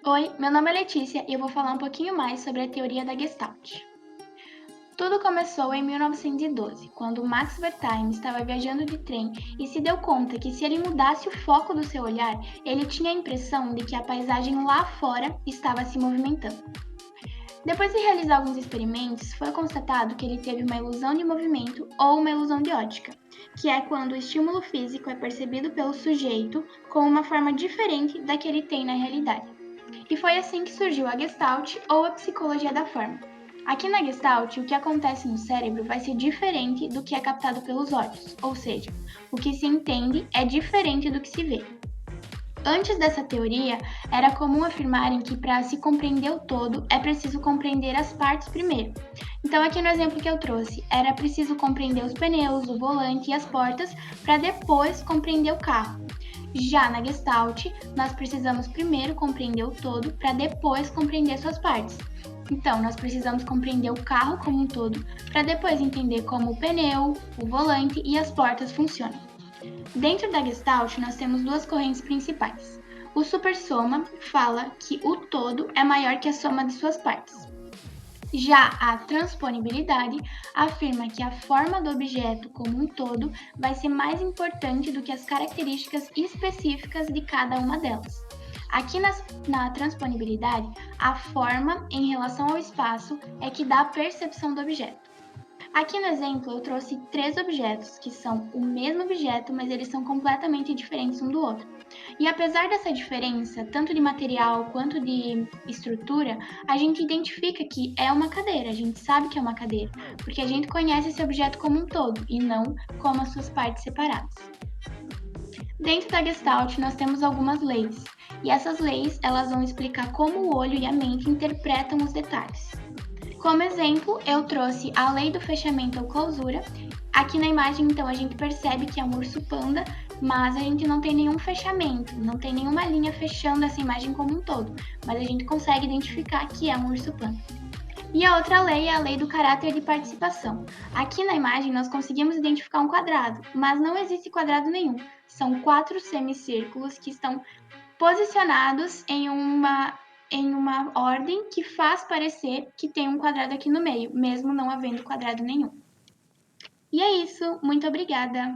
Oi, meu nome é Letícia e eu vou falar um pouquinho mais sobre a teoria da Gestalt. Tudo começou em 1912, quando Max Wertheim estava viajando de trem e se deu conta que se ele mudasse o foco do seu olhar, ele tinha a impressão de que a paisagem lá fora estava se movimentando. Depois de realizar alguns experimentos, foi constatado que ele teve uma ilusão de movimento ou uma ilusão de ótica, que é quando o estímulo físico é percebido pelo sujeito com uma forma diferente da que ele tem na realidade. E foi assim que surgiu a Gestalt ou a psicologia da forma. Aqui na Gestalt, o que acontece no cérebro vai ser diferente do que é captado pelos olhos, ou seja, o que se entende é diferente do que se vê. Antes dessa teoria, era comum afirmarem que para se compreender o todo é preciso compreender as partes primeiro. Então, aqui no exemplo que eu trouxe, era preciso compreender os pneus, o volante e as portas para depois compreender o carro. Já na Gestalt, nós precisamos primeiro compreender o todo para depois compreender suas partes. Então, nós precisamos compreender o carro como um todo para depois entender como o pneu, o volante e as portas funcionam. Dentro da Gestalt, nós temos duas correntes principais. O supersoma fala que o todo é maior que a soma de suas partes. Já a transponibilidade afirma que a forma do objeto como um todo vai ser mais importante do que as características específicas de cada uma delas. Aqui na transponibilidade, a forma em relação ao espaço é que dá a percepção do objeto. Aqui no exemplo, eu trouxe três objetos que são o mesmo objeto, mas eles são completamente diferentes um do outro. E apesar dessa diferença, tanto de material quanto de estrutura, a gente identifica que é uma cadeira, a gente sabe que é uma cadeira, porque a gente conhece esse objeto como um todo e não como as suas partes separadas. Dentro da Gestalt, nós temos algumas leis, e essas leis elas vão explicar como o olho e a mente interpretam os detalhes. Como exemplo, eu trouxe a lei do fechamento ou clausura. Aqui na imagem, então, a gente percebe que é um urso panda, mas a gente não tem nenhum fechamento, não tem nenhuma linha fechando essa imagem como um todo, mas a gente consegue identificar que é um urso panda. E a outra lei é a lei do caráter de participação. Aqui na imagem nós conseguimos identificar um quadrado, mas não existe quadrado nenhum. São 4 semicírculos que estão posicionados em uma ordem que faz parecer que tem um quadrado aqui no meio, mesmo não havendo quadrado nenhum. E é isso, muito obrigada!